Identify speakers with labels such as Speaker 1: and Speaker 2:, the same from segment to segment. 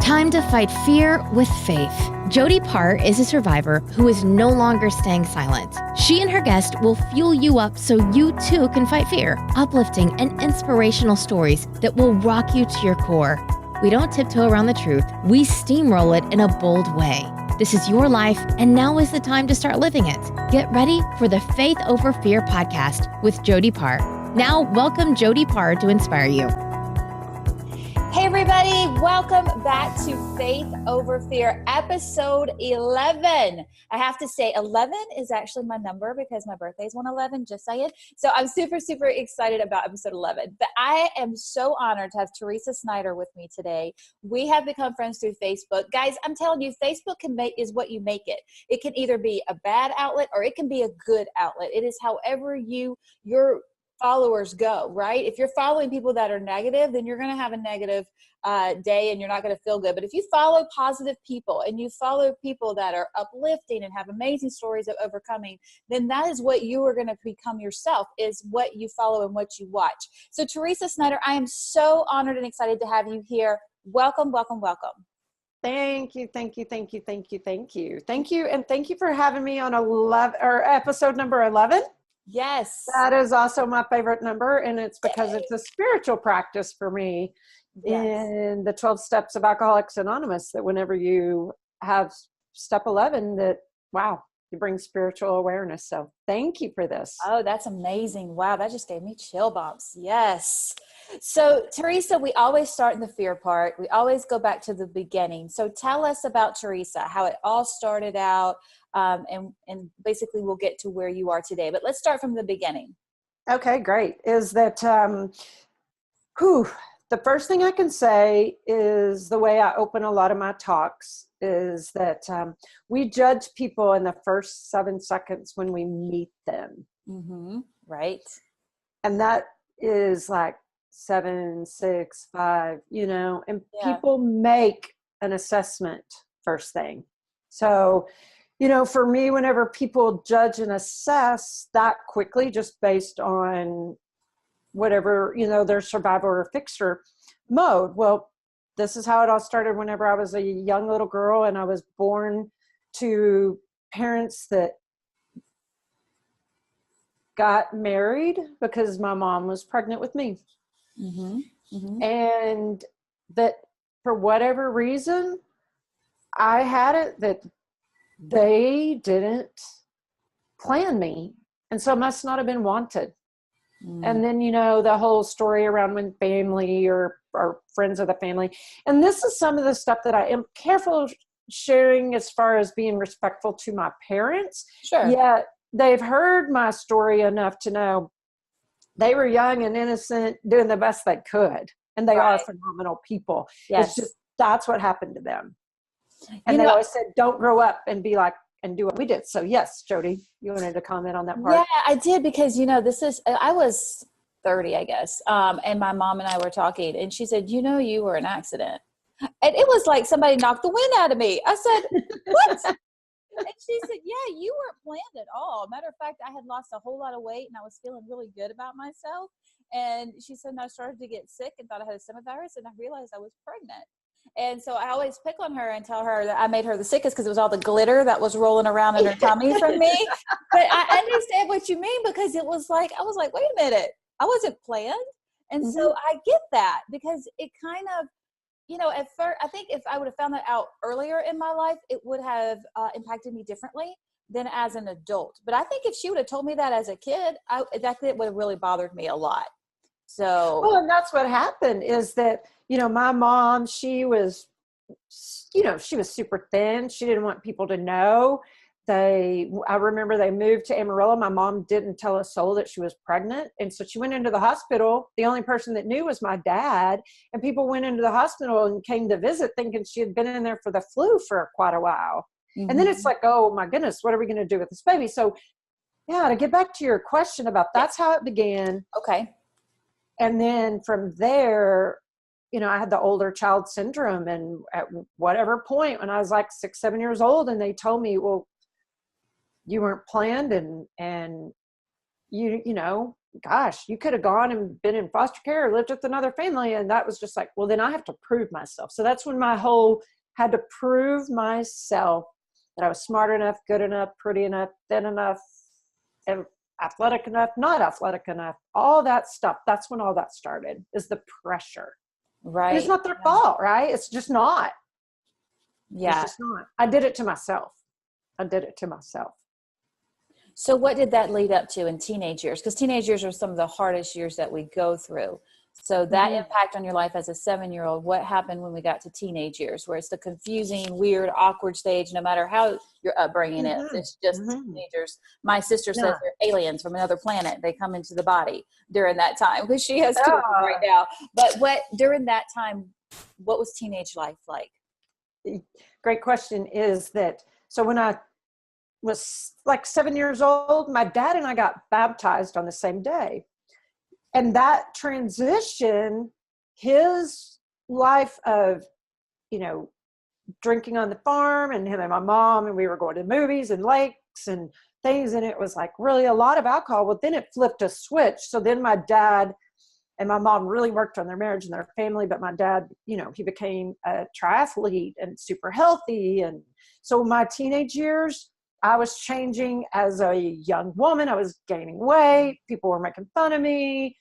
Speaker 1: Time to fight fear with faith. Jody Paar is a survivor who is no longer staying silent. She and her guest will fuel you up so you too can fight fear. Uplifting and inspirational stories that will rock you to your core. We don't tiptoe around the truth. We steamroll it in a bold way. This is your life, and now is the time to start living it. Get ready for the Faith Over Fear podcast with Jody Paar. Now, welcome Jody Paar to inspire you.
Speaker 2: Hey everybody, welcome back to Faith Over Fear, episode 11. I have to say 11 is actually my number because my birthday is 1/11, just saying. So I'm super excited about episode 11. But I am so honored to have Teresa Snider with me today. We have become friends through Facebook. Guys, I'm telling you, Facebook is what you make it. It can either be a bad outlet or it can be a good outlet. It is however your followers go, right? If you're following people that are negative, then you're going to have a negative day and you're not going to feel good. But if you follow positive people and you follow people that are uplifting and have amazing stories of overcoming, then that is what you are going to become yourself, is what you follow and what you watch. So Teresa Snider, I am so honored and excited to have you here. Welcome.
Speaker 3: Thank you. And thank you for having me on episode number 11.
Speaker 2: Yes.
Speaker 3: That is also my favorite number, and it's because it's a spiritual practice for me in the 12 steps of Alcoholics Anonymous, that whenever you have step 11, that, wow, you bring spiritual awareness. So thank you for this.
Speaker 2: Oh, that's amazing. Wow, that just gave me chill bumps. Yes. So Teresa, we always start in the fear part. We always go back to the beginning. So tell us about Teresa, how it all started out, and basically we'll get to where you are today. But let's start from the beginning.
Speaker 3: Okay, great. Is that, the first thing I can say is the way I open a lot of my talks is that we judge people in the first 7 seconds when we meet them.
Speaker 2: Mm-hmm. Right.
Speaker 3: And that is like 7, 6, 5, and people make an assessment first thing. So, for me, whenever people judge and assess that quickly, just based on whatever, their survival or fixer mode. Well, this is how it all started whenever I was a young little girl and I was born to parents that got married because my mom was pregnant with me.
Speaker 2: Mm-hmm. Mm-hmm.
Speaker 3: And that for whatever reason, I had it that they didn't plan me. And so it must not have been wanted. And then, the whole story around when family or friends of the family. And this is some of the stuff that I am careful sharing as far as being respectful to my parents.
Speaker 2: Sure.
Speaker 3: Yet they've heard my story enough to know they were young and innocent, doing the best they could. And they are phenomenal people.
Speaker 2: Yes.
Speaker 3: It's just, that's what happened to them. And they always said, don't grow up and be like, and do what we did. So yes, Jody, you wanted to comment on that part?
Speaker 2: Yeah, I did, because, I was 30, I guess. And my mom and I were talking and she said, you were an accident. And it was like somebody knocked the wind out of me. I said, what? And she said, yeah, you weren't planned at all. Matter of fact, I had lost a whole lot of weight and I was feeling really good about myself. And she said, and I started to get sick and thought I had a stomach virus, and I realized I was pregnant. And so I always pick on her and tell her that I made her the sickest because it was all the glitter that was rolling around in her tummy from me. But I understand what you mean, because it was like, I was like, wait a minute, I wasn't planned. And so I get that, because it kind of, at first, I think if I would have found that out earlier in my life, it would have impacted me differently than as an adult. But I think if she would have told me that as a kid, that would have really bothered me a lot. So,
Speaker 3: well, and that's what happened is that, my mom, she was super thin. She didn't want people to know. I remember they moved to Amarillo. My mom didn't tell a soul that she was pregnant. And so she went into the hospital. The only person that knew was my dad. And people went into the hospital and came to visit thinking she had been in there for the flu for quite a while. Mm-hmm. And then it's like, oh my goodness, what are we going to do with this baby? So yeah, to get back to your question about that's how it began.
Speaker 2: Okay.
Speaker 3: And then from there, I had the older child syndrome. And at whatever point when I was like 6, 7 years old, and they told me, well, you weren't planned and you gosh, you could have gone and been in foster care or lived with another family. And that was just like, well, then I have to prove myself. So that's when my whole had to prove myself that I was smart enough, good enough, pretty enough, thin enough, and athletic enough, not athletic enough, all that stuff. That's when all that started, is the pressure.
Speaker 2: Right.
Speaker 3: And it's not their fault, right? It's just not.
Speaker 2: Yeah.
Speaker 3: It's just not. I did it to myself. I did it to myself.
Speaker 2: So what did that lead up to in teenage years? Because teenage years are some of the hardest years that we go through. So that impact on your life as a 7-year-old, what happened when we got to teenage years, where it's the confusing, weird, awkward stage, no matter how your upbringing is, it's just teenagers. My sister says they're aliens from another planet. They come into the body during that time, because she has two right now. But during that time, what was teenage life like?
Speaker 3: Great question. Is that, so when I was like 7 years old, my dad and I got baptized on the same day. And that transition, his life of, drinking on the farm, and him and my mom, and we were going to movies and lakes and things. And it was like really a lot of alcohol. Well, then it flipped a switch. So then my dad and my mom really worked on their marriage and their family. But my dad, he became a triathlete and super healthy. And so my teenage years, I was changing as a young woman. I was gaining weight. People were making fun of me.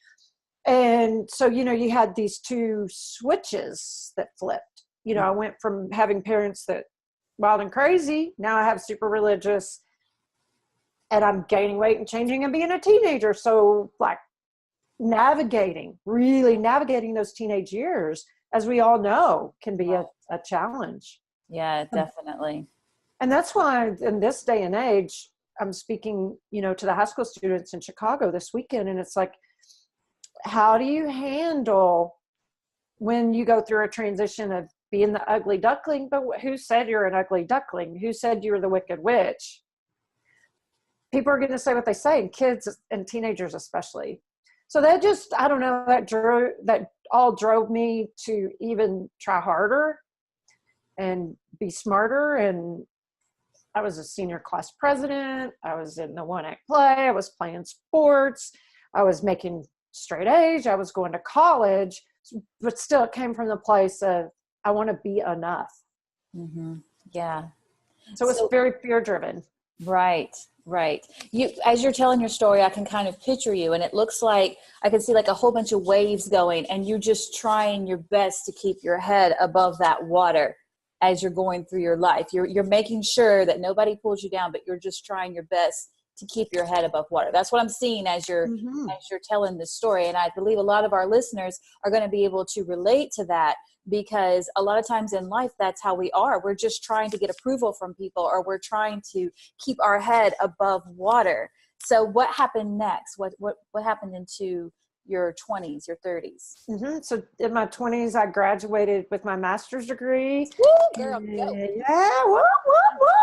Speaker 3: And so, you had these two switches that flipped. I went from having parents that wild and crazy. Now I have super religious, and I'm gaining weight and changing and being a teenager. So like really navigating those teenage years, as we all know, can be a challenge.
Speaker 2: Yeah, definitely.
Speaker 3: And that's why in this day and age, I'm speaking, to the high school students in Chicago this weekend. And it's like, how do you handle when you go through a transition of being the ugly duckling? But who said you're an ugly duckling? Who said you were the wicked witch? People are going to say what they say, and kids and teenagers especially. So that just, I don't know, that all drove me to even try harder and be smarter. And I was a senior class president. I was in the one-act play. I was playing sports. I was making straight A's. I was going to college, but still it came from the place of, I want to be enough.
Speaker 2: Yeah.
Speaker 3: So it was very fear-driven.
Speaker 2: Right. You, as you're telling your story, I can kind of picture you, and it looks like I can see like a whole bunch of waves going, and you're just trying your best to keep your head above that water as you're going through your life. You're making sure that nobody pulls you down, but you're just trying your best to keep your head above water. That's what I'm seeing as you're telling this story. And I believe a lot of our listeners are going to be able to relate to that, because a lot of times in life, that's how we are. We're just trying to get approval from people, or we're trying to keep our head above water. So what happened next? What happened into your 20s, your 30s?
Speaker 3: So in my 20s, I graduated with my master's degree.
Speaker 2: Woo, girl, go.
Speaker 3: Yeah, woo,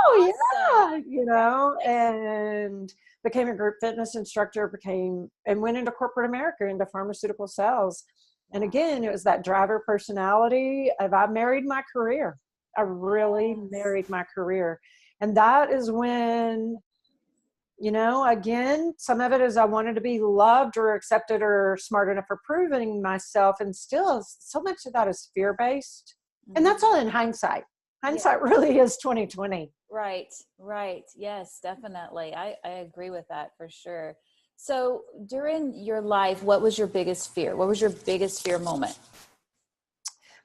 Speaker 3: awesome. Yeah, and became a group fitness instructor, and went into corporate America, into pharmaceutical sales. And again, it was that driver personality of, I married my career. I really married my career. And that is when, again, some of it is I wanted to be loved or accepted or smart enough for proving myself. And still, so much of that is fear-based. And that's all in hindsight. Hindsight really is 2020.
Speaker 2: Right. Yes, definitely. I agree with that for sure. So during your life, what was your biggest fear? What was your biggest fear moment?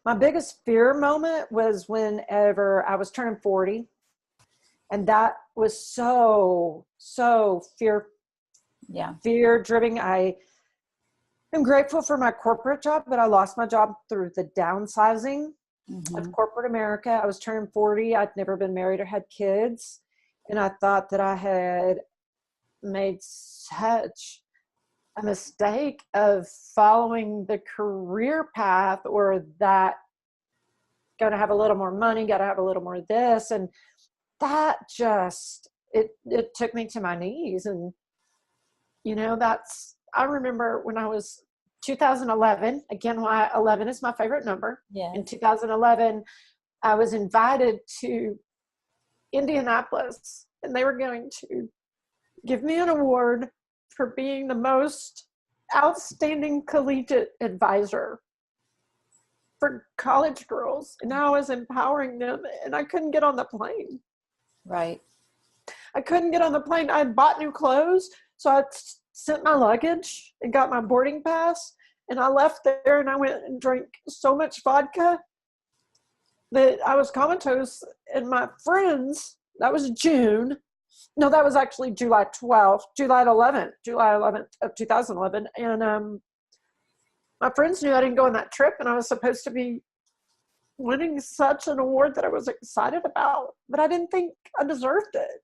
Speaker 3: My biggest fear moment was whenever I was turning 40. And that was so fear-driven. I am grateful for my corporate job, but I lost my job through the downsizing of corporate America. I was turning 40. I'd never been married or had kids. And I thought that I had made such a mistake of following the career path, or that got to have a little more money, got to have a little more of this. And that just, it took me to my knees. And, I remember when I was 2011, again, why 11 is my favorite number.
Speaker 2: Yeah.
Speaker 3: In 2011, I was invited to Indianapolis, and they were going to give me an award for being the most outstanding collegiate advisor for college girls. And now I was empowering them, and I couldn't get on the plane.
Speaker 2: Right.
Speaker 3: I couldn't get on the plane. I had bought new clothes, so I sent my luggage and got my boarding pass, and I left there, and I went and drank so much vodka that I was comatose. And my friends, that was June. No, that was actually July 11th of 2011. And my friends knew I didn't go on that trip, and I was supposed to be winning such an award that I was excited about, but I didn't think I deserved it.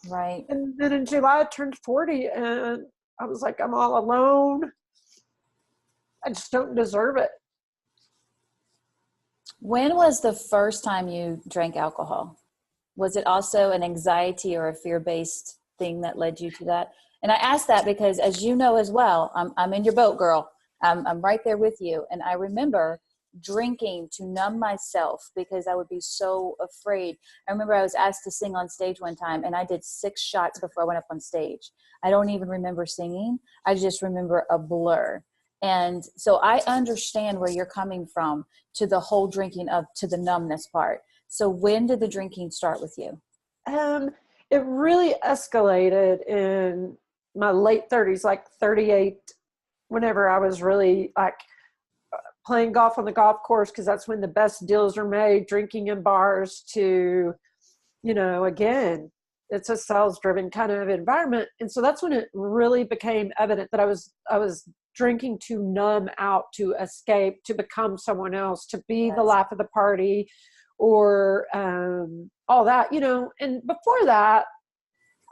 Speaker 2: Right.
Speaker 3: And then in July, I turned 40, and I was like, I'm all alone. I just don't deserve it.
Speaker 2: When was the first time you drank alcohol? Was it also an anxiety or a fear-based thing that led you to that? And I ask that because, as you know as well, I'm in your boat, girl. I'm right there with you. And I remember drinking to numb myself because I would be so afraid. I remember I was asked to sing on stage one time, and I did 6 shots before I went up on stage. I don't even remember singing. I just remember a blur. And so I understand where you're coming from to the whole drinking to the numbness part. So when did the drinking start with you?
Speaker 3: It really escalated in my late 30s, like 38, whenever I was really like playing golf on the golf course, because that's when the best deals are made, drinking in bars, to, again, it's a sales driven kind of environment. And so that's when it really became evident that I was drinking to numb out, to escape, to become someone else, to be the life of the party, or all that, and before that,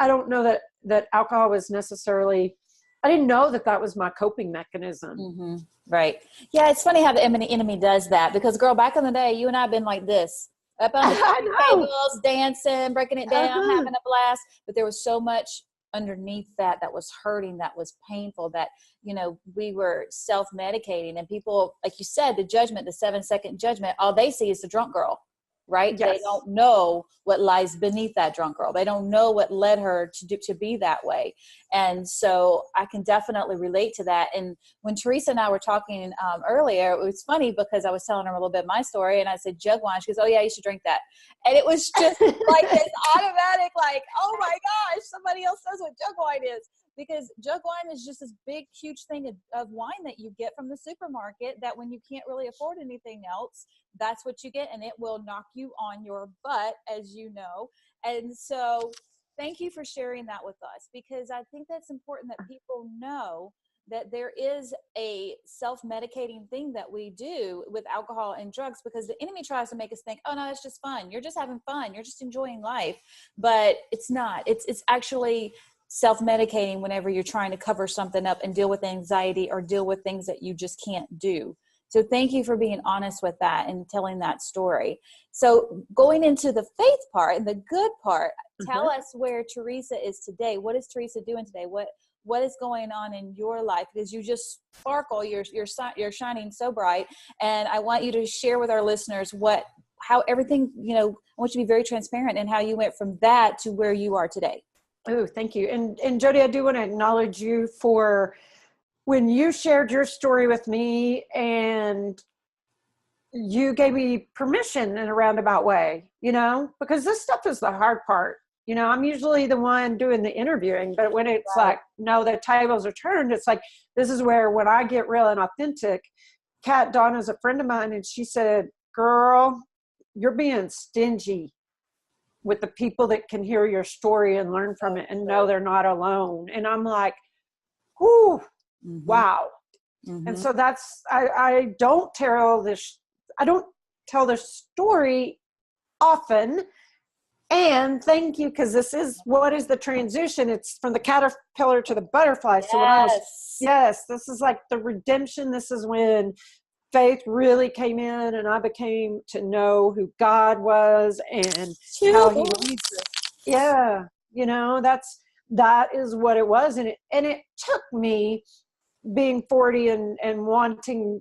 Speaker 3: I don't know that alcohol was necessarily, I didn't know that was my coping mechanism.
Speaker 2: Mm-hmm. Right. Yeah. It's funny how the enemy does that, because girl, back in the day, you and I have been like this, up on the tables, dancing, breaking it down, having a blast. But there was so much underneath that was hurting, that was painful, that, we were self-medicating, and people, like you said, the judgment, the 7-second judgment, all they see is the drunk girl, right?
Speaker 3: Yes.
Speaker 2: They don't know what lies beneath that drunk girl. They don't know what led her to be that way. And so I can definitely relate to that. And when Teresa and I were talking earlier, it was funny because I was telling her a little bit of my story, and I said jug wine. She goes, "Oh yeah, you should drink that." And it was just like this automatic, like, oh my gosh, somebody else knows what jug wine is. Because jug wine is just this big, huge thing of wine that you get from the supermarket, that when you can't really afford anything else, that's what you get, and it will knock you on your butt, as you know. And so thank you for sharing that with us, because I think that's important that people know that there is a self-medicating thing that we do with alcohol and drugs, because the enemy tries to make us think, oh no, it's just fun. You're just having fun. You're just enjoying life. But it's not. It's actually self-medicating whenever you're trying to cover something up and deal with anxiety or deal with things that you just can't do. So thank you for being honest with that and telling that story. So going into the faith part and the good part, tell us where Teresa is today. What is Teresa doing today? What is going on in your life? Because you just sparkle, you're shining so bright. And I want you to share with our listeners how everything, I want you to be very transparent in how you went from that to where you are today.
Speaker 3: Oh, thank you. And Jody, I do want to acknowledge you for when you shared your story with me, and you gave me permission in a roundabout way, because this stuff is the hard part. I'm usually the one doing the interviewing, but when it's like, no, the tables are turned, it's like, this is where, when I get real and authentic. Kat Donna's a friend of mine, and she said, girl, you're being stingy with the people that can hear your story and learn from it and know they're not alone. And I'm like, whoo, wow. And so that's, I don't tell this story often. And thank you, because this is what is the transition. It's from the caterpillar to the butterfly. So when this is like the redemption. This is when faith really came in, and I became to know who God was and how he leads us. Yeah. That is what it was. And it took me being 40 and wanting,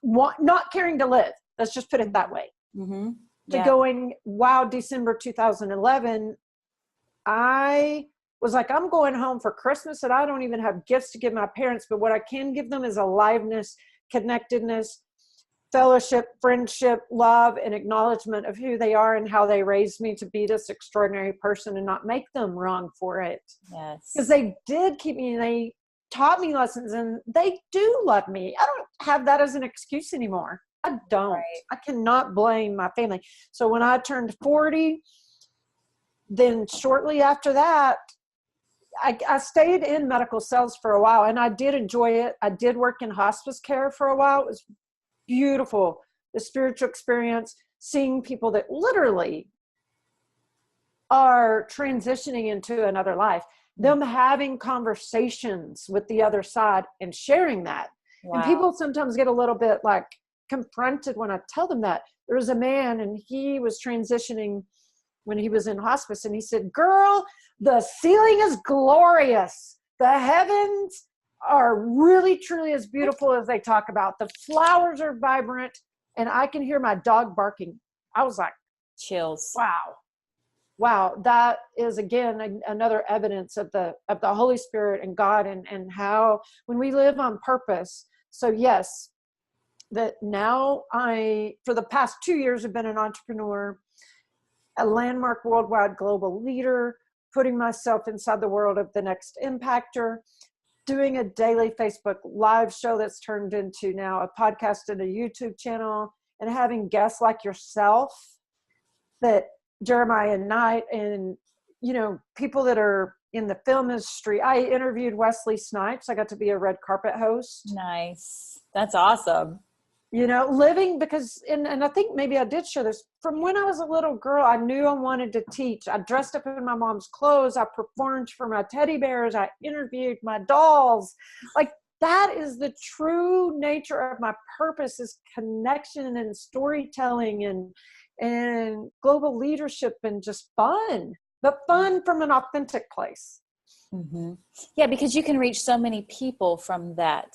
Speaker 3: not caring to live. Let's just put it that way. To going, wow, December 2011, I was like, I'm going home for Christmas and I don't even have gifts to give my parents, but what I can give them is aliveness, connectedness, fellowship, friendship, love, and acknowledgement of who they are and how they raised me to be this extraordinary person and not make them wrong for it.
Speaker 2: Yes.
Speaker 3: Because they did keep me, and they taught me lessons, and they do love me. I don't have that as an excuse anymore. I don't.
Speaker 2: Right.
Speaker 3: I cannot blame my family. So when I turned 40, then shortly after that, I stayed in medical sales for a while, and I did enjoy it. I did work in hospice care for a while. It was beautiful, the spiritual experience, seeing people that literally are transitioning into another life, them having conversations with the other side and sharing that.
Speaker 2: Wow.
Speaker 3: And people sometimes get a little bit like confronted when I tell them that. There was a man, and he was transitioning when he was in hospice, and he said, girl, the ceiling is glorious. The heavens are really, truly as beautiful as they talk about. The flowers are vibrant, and I can hear my dog barking. I was like,
Speaker 2: chills.
Speaker 3: Wow. That is, again, another evidence of the Holy Spirit and God, and how when we live on purpose. So yes, that now for the past 2 years, have been an entrepreneur, a landmark worldwide global leader, putting myself inside the world of the next impactor, doing a daily Facebook live show that's turned into now a podcast and a YouTube channel, and having guests like yourself, that Jeremiah Knight, and, people that are in the film industry. I interviewed Wesley Snipes. I got to be a red carpet host.
Speaker 2: Nice. That's awesome.
Speaker 3: Living, because, and I think maybe I did share this, from when I was a little girl, I knew I wanted to teach. I dressed up in my mom's clothes. I performed for my teddy bears. I interviewed my dolls. Like, that is the true nature of my purpose, is connection and storytelling and global leadership, and just fun, but fun from an authentic place.
Speaker 2: Mm-hmm. Yeah, because you can reach so many people from that.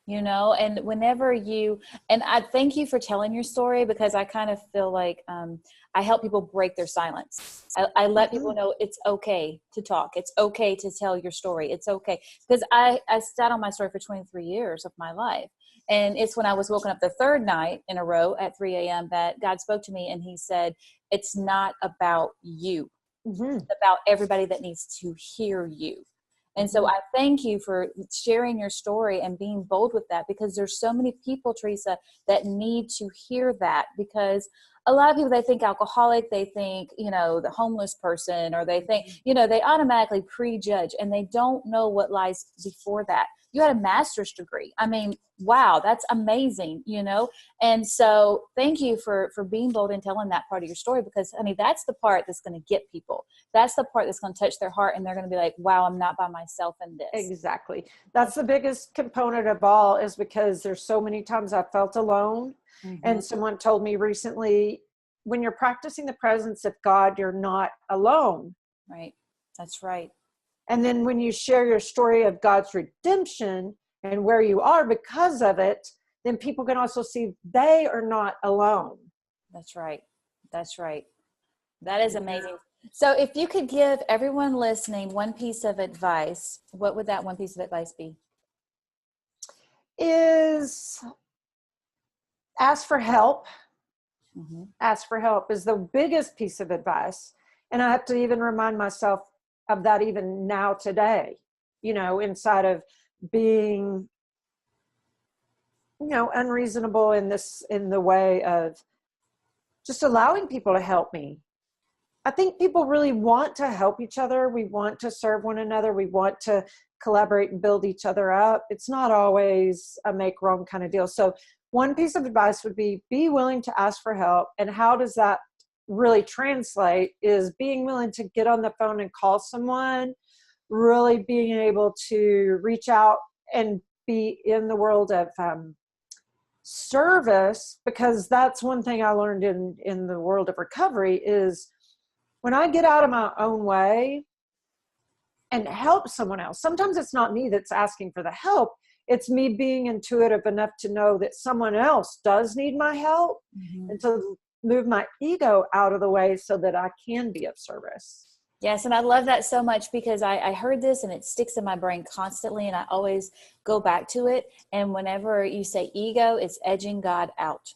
Speaker 2: And whenever and I thank you for telling your story, because I kind of feel like I help people break their silence. I let people know it's okay to talk. It's okay to tell your story. It's okay. Because I sat on my story for 23 years of my life. And it's when I was woken up the third night in a row at 3 a.m. that God spoke to me, and he said, it's not about you.
Speaker 3: Mm-hmm.
Speaker 2: It's about everybody that needs to hear you. And so I thank you for sharing your story and being bold with that, because there's so many people, Teresa, that need to hear that. Because a lot of people, they think alcoholic, they think, the homeless person, or they think, they automatically prejudge, and they don't know what lies before that. You had a master's degree. I mean, wow, that's amazing, And so thank you for being bold and telling that part of your story, because, that's the part that's going to get people. That's the part that's going to touch their heart, and they're going to be like, wow, I'm not by myself in this.
Speaker 3: Exactly. That's the biggest component of all, is because there's so many times I felt alone. Mm-hmm. And someone told me recently, when you're practicing the presence of God, you're not alone.
Speaker 2: Right. That's right.
Speaker 3: And then when you share your story of God's redemption and where you are because of it, then people can also see they are not alone.
Speaker 2: That's right. That's right. That is amazing. So if you could give everyone listening one piece of advice, what would that one piece of advice be?
Speaker 3: Is ask for help.
Speaker 2: Mm-hmm.
Speaker 3: Ask for help is the biggest piece of advice. And I have to even remind myself of that even now today, inside of being, unreasonable in the way of just allowing people to help me. I think people really want to help each other. We want to serve one another. We want to collaborate and build each other up. It's not always a make wrong kind of deal. So one piece of advice would be willing to ask for help. And how does that really translate is being willing to get on the phone and call someone, really being able to reach out and be in the world of service, because that's one thing I learned in the world of recovery is when I get out of my own way and help someone else, sometimes it's not me that's asking for the help. It's me being intuitive enough to know that someone else does need my help, and to move my ego out of the way so that I can be of service.
Speaker 2: Yes, and I love that so much because I heard this and it sticks in my brain constantly, and I always go back to it. And whenever you say ego, it's edging God out.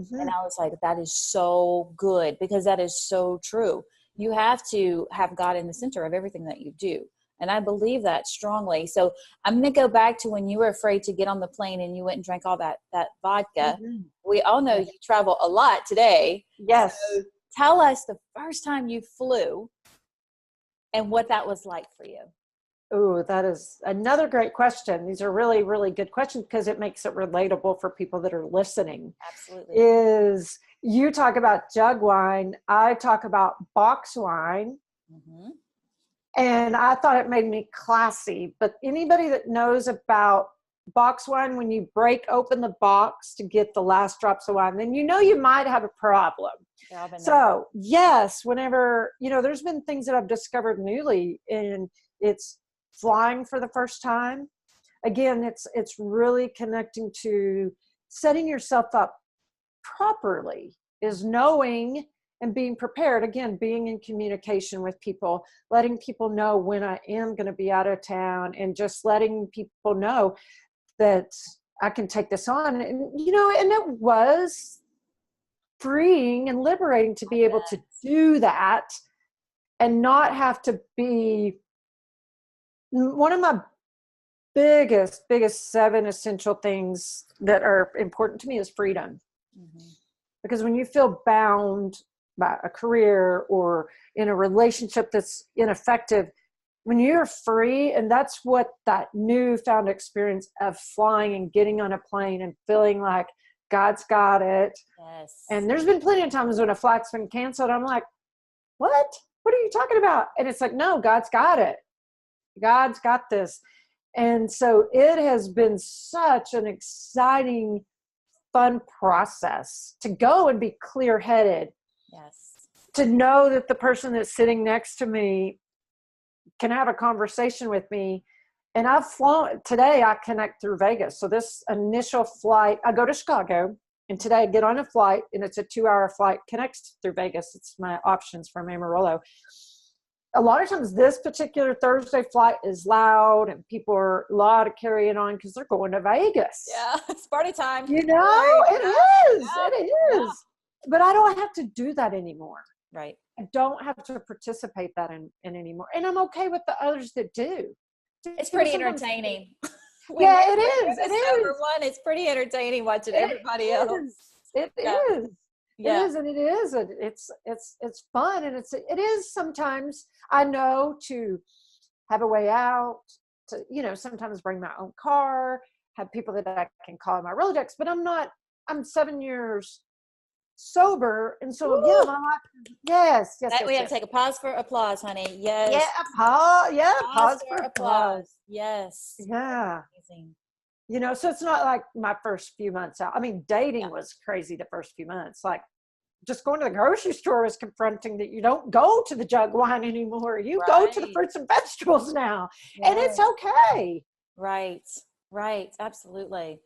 Speaker 3: Mm-hmm.
Speaker 2: And I was like, that is so good, because that is so true. You have to have God in the center of everything that you do. And I believe that strongly. So I'm going to go back to when you were afraid to get on the plane and you went and drank all that vodka.
Speaker 3: Mm-hmm.
Speaker 2: We all know you travel a lot today.
Speaker 3: Yes.
Speaker 2: So tell us the first time you flew and what that was like for you.
Speaker 3: Oh, that is another great question. These are really, really good questions because it makes it relatable for people that are listening.
Speaker 2: Absolutely.
Speaker 3: Is you talk about jug wine, I talk about box wine.
Speaker 2: Mm-hmm.
Speaker 3: And I thought it made me classy. But anybody that knows about box wine, when you break open the box to get the last drops of wine, then you know you might have a problem.
Speaker 2: Yeah, I've been there.
Speaker 3: So yes, whenever, there's been things that I've discovered newly, and it's flying for the first time. Again, it's really connecting to setting yourself up properly, is knowing and being prepared. Again, being in communication with people, letting people know when I am going to be out of town, and just letting people know that I can take this on. And, and it was freeing and liberating to be able to do that and not have to be. One of my biggest 7 essential things that are important to me is freedom. Mm-hmm. Because when you feel bound by a career or in a relationship that's ineffective, when you're free, and that's what that newfound experience of flying and getting on a plane and feeling like God's got it.
Speaker 2: Yes.
Speaker 3: And there's been plenty of times when a flight's been canceled, I'm like, what are you talking about? And it's like, no, God's got it. God's got this. And so it has been such an exciting, fun process to go and be clear-headed.
Speaker 2: Yes.
Speaker 3: To know that the person that's sitting next to me can have a conversation with me. And I've flown, today I connect through Vegas. So this initial flight, I go to Chicago, and today I get on a flight, and it's a 2-hour flight, connects through Vegas. It's my options from Amarillo. A lot of times this particular Thursday flight is loud, and people are a lot of carrying on because they're going to Vegas.
Speaker 2: Yeah, it's party time.
Speaker 3: It is.
Speaker 2: Yeah.
Speaker 3: It is. Yeah. But I don't have to do that anymore.
Speaker 2: Right.
Speaker 3: I don't have to participate that in anymore. And I'm okay with the others that do.
Speaker 2: It's pretty entertaining.
Speaker 3: Yeah, it is. It is.
Speaker 2: One, it's pretty entertaining watching everybody else.
Speaker 3: It is. Yeah. It is, and it is. It's fun, and it is sometimes. I know to have a way out, to sometimes bring my own car, have people that I can call in my Rolodex. But I'm 7 years sober, and so yeah, my life. Yes.
Speaker 2: We have to take a pause for applause, honey. Yes.
Speaker 3: Yeah, pause for applause.
Speaker 2: Yes.
Speaker 3: Yeah.
Speaker 2: Amazing.
Speaker 3: So it's not like my first few months out. I mean, dating was crazy the first few months. Like, just going to the grocery store is confronting that you don't go to the jug wine anymore. You go to the fruits and vegetables now. Yes. And it's okay.
Speaker 2: Right. Absolutely.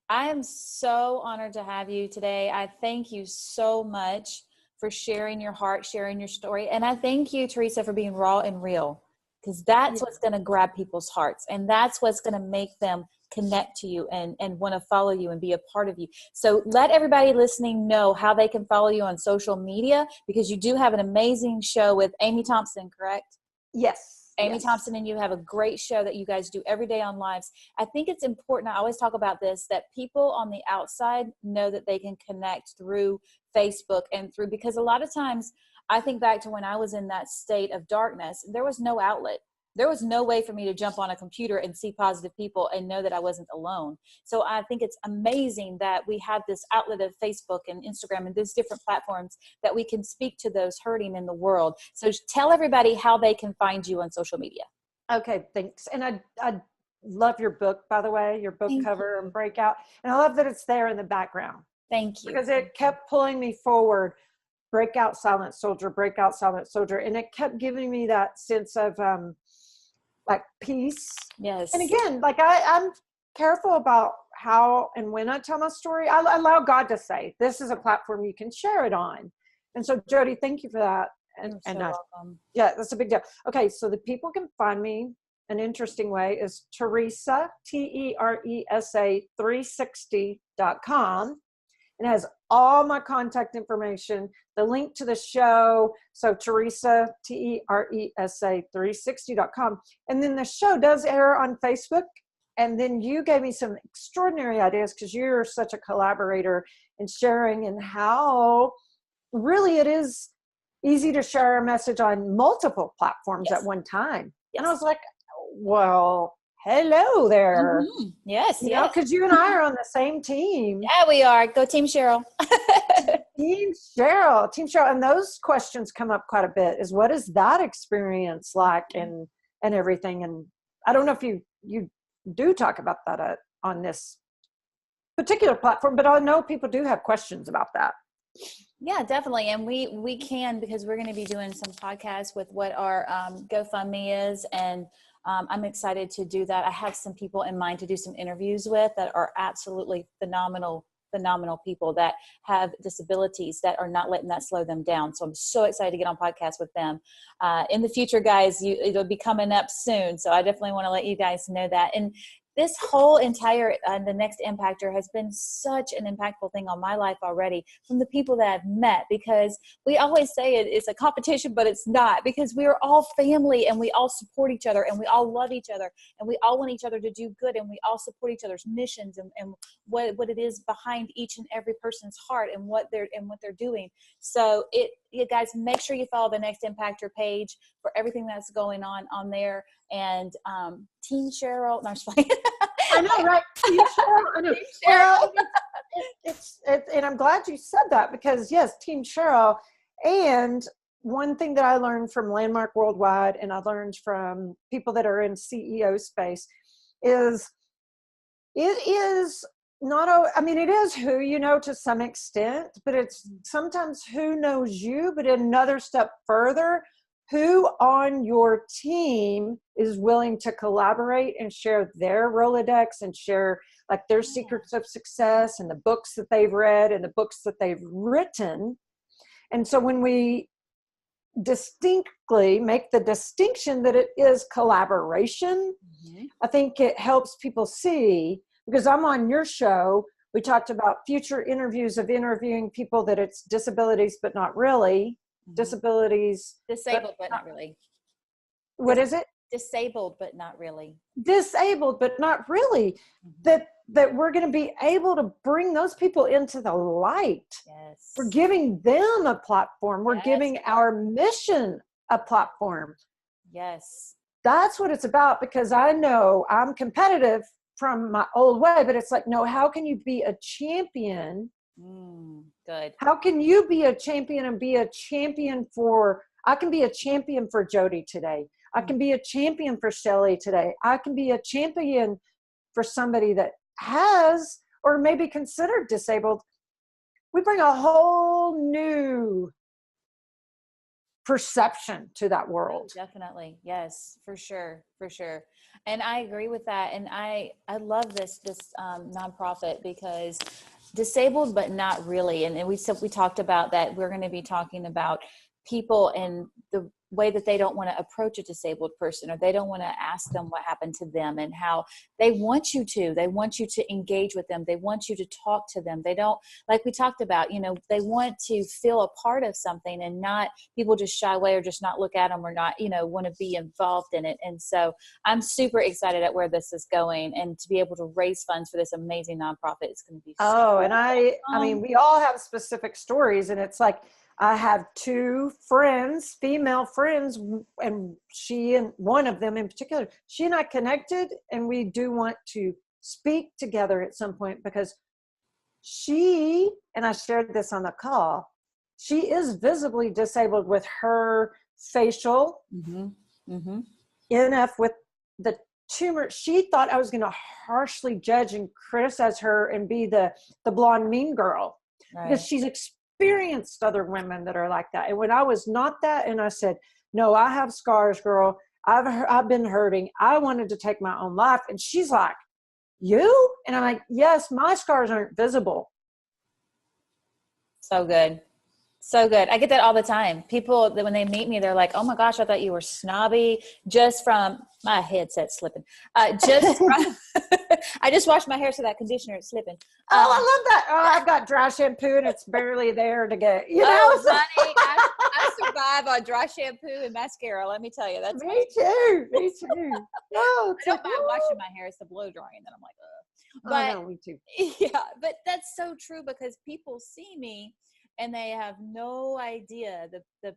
Speaker 2: I am so honored to have you today. I thank you so much for sharing your heart, sharing your story. And I thank you, Teresa, for being raw and real, because that's what's going to grab people's hearts. And that's what's going to make them connect to you and want to follow you and be a part of you. So let everybody listening know how they can follow you on social media, because you do have an amazing show with Amy Thompson, correct?
Speaker 3: Yes.
Speaker 2: Amy Thompson and you have a great show that you guys do every day on lives. I think it's important, I always talk about this, that people on the outside know that they can connect through Facebook because a lot of times I think back to when I was in that state of darkness, there was no outlet. There was no way for me to jump on a computer and see positive people and know that I wasn't alone. So I think it's amazing that we have this outlet of Facebook and Instagram and these different platforms that we can speak to those hurting in the world. So tell everybody how they can find you on social media.
Speaker 3: Okay, thanks. And I love your book, by the way, your book cover and breakout. And I love that it's there in the background.
Speaker 2: Thank you.
Speaker 3: Because it kept pulling me forward. Breakout, silent soldier, breakout, silent soldier. And it kept giving me that sense of like peace.
Speaker 2: Yes.
Speaker 3: And again, like I'm careful about how and when I tell my story. I allow God to say, this is a platform you can share it on. And so Jody, thank you for that.
Speaker 2: You're so welcome.
Speaker 3: Yeah, that's a big deal. Okay, so the people can find me an interesting way is Teresa, Teresa 360.com. It has all my contact information, the link to the show. So Teresa, Teresa 360.com. And then the show does air on Facebook. And then you gave me some extraordinary ideas because you're such a collaborator in sharing and how really it is easy to share a message on multiple platforms at one time.
Speaker 2: Yes.
Speaker 3: And I was like, well, hello there.
Speaker 2: Mm-hmm. Yes,
Speaker 3: you know, because you and I are on the same team.
Speaker 2: Yeah, we are. Go Team Cheryl.
Speaker 3: Team Cheryl. And those questions come up quite a bit is what is that experience like and everything. And I don't know if you do talk about that on this particular platform, but I know people do have questions about that.
Speaker 2: Yeah, definitely. And we can, because we're going to be doing some podcasts with what our GoFundMe is. And I'm excited to do that. I have some people in mind to do some interviews with that are absolutely phenomenal people that have disabilities that are not letting that slow them down. So I'm so excited to get on podcasts with them. In the future, guys, it'll be coming up soon. So I definitely want to let you guys know that. And this whole entire, the Next Impactor has been such an impactful thing on my life already from the people that I've met, because we always say it's a competition, but it's not, because we are all family and we all support each other and we all love each other and we all want each other to do good and we all support each other's missions and what it is behind each and every person's heart and what they're doing. So you guys, make sure you follow the Next Impactor page for everything that's going on there. And Team Cheryl, no, I'm just playing.
Speaker 3: I know, right? Team Cheryl. I know.
Speaker 2: Team Cheryl.
Speaker 3: Well, and I'm glad you said that because yes, Team Cheryl. And one thing that I learned from Landmark Worldwide, and I learned from people that are in CEO space, is it is not. I mean, it is who you know to some extent, but it's sometimes who knows you. But another step further, who on your team is willing to collaborate and share their Rolodex and share like their secrets of success and the books that they've read and the books that they've written. And so when we distinctly make the distinction that it is collaboration, I think it helps people see, because I'm on your show, we talked about future interviews of interviewing people that it's disabilities, but not really. Disabilities.
Speaker 2: Disabled, but not really.
Speaker 3: What is it?
Speaker 2: Disabled, but not really.
Speaker 3: Disabled, but not really. That we're going to be able to bring those people into the light.
Speaker 2: Yes.
Speaker 3: We're giving them a platform. We're giving our mission a platform.
Speaker 2: Yes.
Speaker 3: That's what it's about, because I know I'm competitive from my old way, but it's like, no, how can you be a champion?
Speaker 2: Good.
Speaker 3: How can you be a champion and be a champion I can be a champion for Jody today. I can be a champion for Shelley today. I can be a champion for somebody that has, or maybe considered disabled. We bring a whole new perception to that world.
Speaker 2: Definitely. Yes, for sure. For sure. And I agree with that. And I love this nonprofit because disabled, but not really. And we talked about that. We're going to be talking about people and the way that they don't want to approach a disabled person, or they don't want to ask them what happened to them, and how they want you to engage with them. They want you to talk to them. They don't, like we talked about, they want to feel a part of something, and not people just shy away or just not look at them or not, want to be involved in it. And so I'm super excited at where this is going, and to be able to raise funds for this amazing nonprofit. It's going to be
Speaker 3: and I mean, we all have specific stories, and it's like, I have two friends, female friends, and she, and one of them in particular, she and I connected, and we do want to speak together at some point, because she, and I shared this on the call, she is visibly disabled with her facial NF with the tumor. She thought I was going to harshly judge and criticize her and be the blonde mean girl, because she's experienced other women that are like that. And when I was not that, and I said, no, I have scars, girl. I've been hurting. I wanted to take my own life. And she's like, you? And I'm like, yes, my scars aren't visible.
Speaker 2: So good. So good. I get that all the time. People that when they meet me, they're like, "Oh my gosh, I thought you were snobby just from my headset slipping." Just from, I just washed my hair, so that conditioner is slipping.
Speaker 3: Oh, I love that. Oh, I've got dry shampoo and it's barely there to get, you know.
Speaker 2: Honey, I survive on dry shampoo and mascara. Let me tell you, that's
Speaker 3: Me too. Me too. No,
Speaker 2: I don't mind washing my hair. It's the blow drying that I'm like, ugh. But
Speaker 3: oh, no, me too.
Speaker 2: yeah, but that's so true because people see me and they have no idea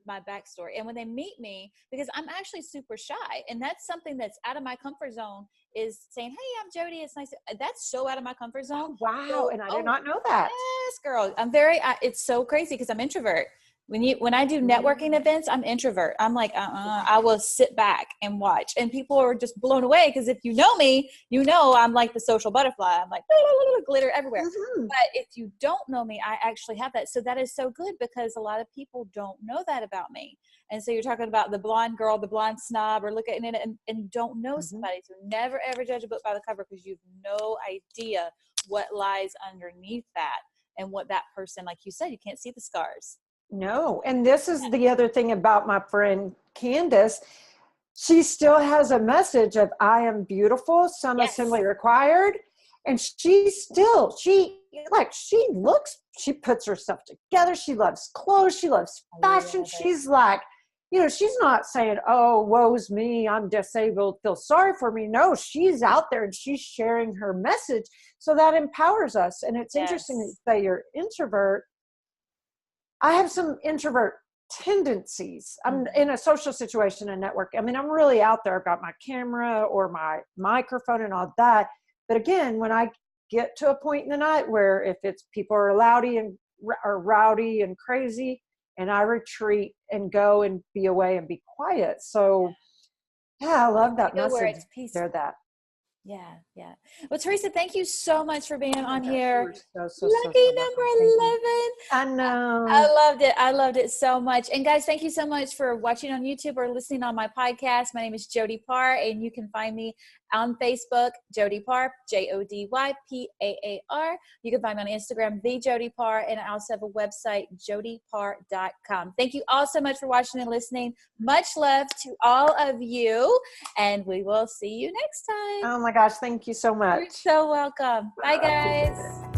Speaker 2: my backstory. And when they meet me, because I'm actually super shy, and that's something that's out of my comfort zone, is saying, "Hey, I'm Jody. It's nice." That's so out of my comfort zone.
Speaker 3: Wow.
Speaker 2: So,
Speaker 3: And I did not know that.
Speaker 2: Yes, girl. It's so crazy because I'm introvert. When I do networking events, I'm introvert. I'm like, I will sit back and watch. And people are just blown away because if you know me, you know I'm like the social butterfly. I'm like glitter everywhere.
Speaker 3: Mm-hmm.
Speaker 2: But if you don't know me, I actually have that. So that is so good because a lot of people don't know that about me. And so you're talking about the blonde girl, the blonde snob, or looking at it and you don't know somebody. So never, ever judge a book by the cover because you have no idea what lies underneath that and what that person, like you said, you can't see the scars.
Speaker 3: No. And this is the other thing about my friend Candace. She still has a message of I am beautiful, some assembly required. And she puts her stuff together. She loves clothes. She loves fashion. She's like, you know, she's not saying, oh, woe's me, I'm disabled, feel sorry for me. No, she's out there and she's sharing her message. So that empowers us. And it's interesting that you say you're introvert. I have some introvert tendencies. I'm in a social situation and network. I mean, I'm really out there. I've got my camera or my microphone and all that. But again, when I get to a point in the night where if it's people are rowdy and crazy, and I retreat and go and be away and be quiet. So yeah, I love that message.
Speaker 2: Where it's peaceful.
Speaker 3: Share that.
Speaker 2: Yeah. Well, Teresa, thank you so much for being on here.
Speaker 3: So
Speaker 2: Lucky number 11.
Speaker 3: I know.
Speaker 2: I loved it so much. And guys, thank you so much for watching on YouTube or listening on my podcast. My name is Jody Paar, and you can find me on Facebook, Jody Paar, JodyPaar. You can find me on Instagram, The Jody Paar, and I also have a website, jodypar.com. Thank you all so much for watching and listening. Much love to all of you, and we will see you next time.
Speaker 3: Oh my gosh, thank you so much.
Speaker 2: You're so welcome. Bye, guys.